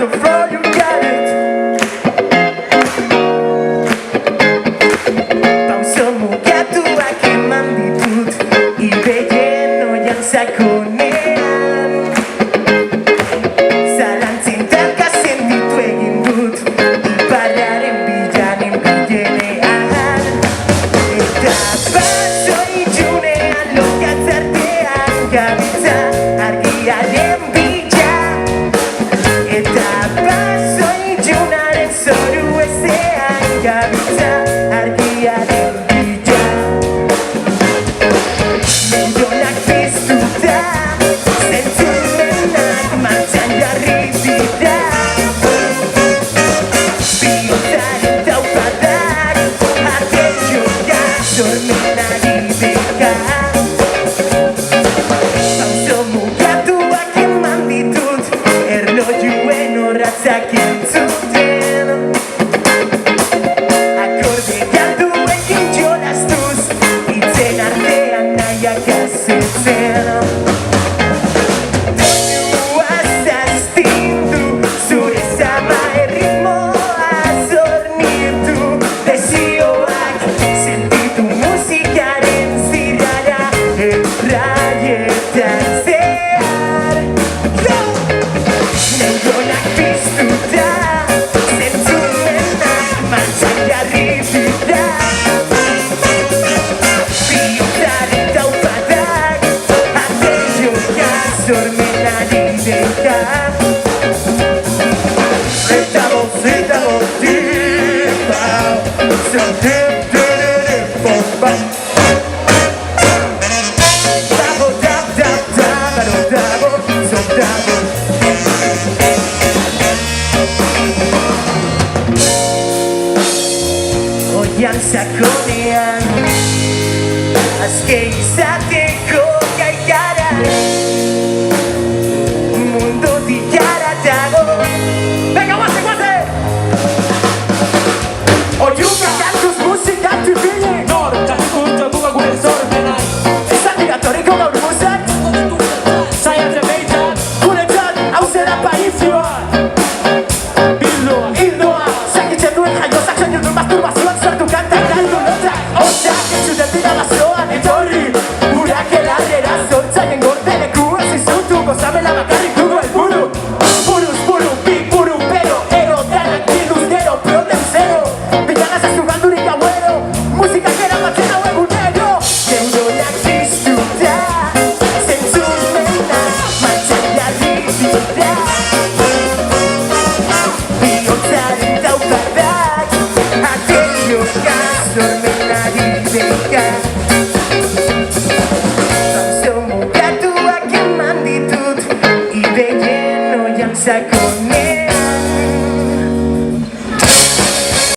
the floor, you got it. Pauso mugatuak eman ditut, ideien oian sakonean. Zalantzin talkazen ditu egin dut, iparraren bilanen bilenean. Eta baso itxunean lokatzartean gabiltza argiaren bila. Eta baso itxunaren zoru ezean gabiltza argiaren bila. Mendonak piztuta, zentzumenak martxan jarri dira. Bihotzaren taupadak, arte joka sormen ari dira. Pauso mugatuak eman ditut, erlojuen orratzak entzuten. Akorde galduekin jolastuz, hitzen artean nahiak azetzen. Doinua zaztindu, zure zama erritmoa zornitu. Desioak sentitu musikaren zirrara, erraietan zehar. Nengonak piztuta, zentzumenak martxan jarri dira. Bihotzaren taupadak, arte joka sormen ari dira. Zetabo, zetabo, dipau, zentip, bomba. Dabo, dab, dab, dabaro, dabo, zondabo. Oian sakonean, azke izateko gai gara. Mundo diara dago. Venga, guaze, guaze! Oiuka kantuz musika tibile. Nor, txakunta buga gure zormenak. Esan digatoriko gaur muzak. Zaiatzen behitzat, Guretzat, hau zera paizioa. bildoa. Hildoa, sakitzen duen jaiozak soinu duen masturbazioak sortu kantak galdu lotzak. Otzak, ez zuten dira basoan etorri. Urak elarrera zortzaien gordeleku ez izutu. Gozamela bakarrik dugu helburu. Buruz buru, bi buru, pero ero. Danak bilduz gero, problem zero. Bilanaz ez du galdurik gauero. Musikak eramatzen hau egunero. Neuronak piztuta, zentzumenak martxan jarri dira. Bihotzaren taupadak, arte joka sormen ari dira. Pauso mugatuak eman ditut, ideien oian sakonean.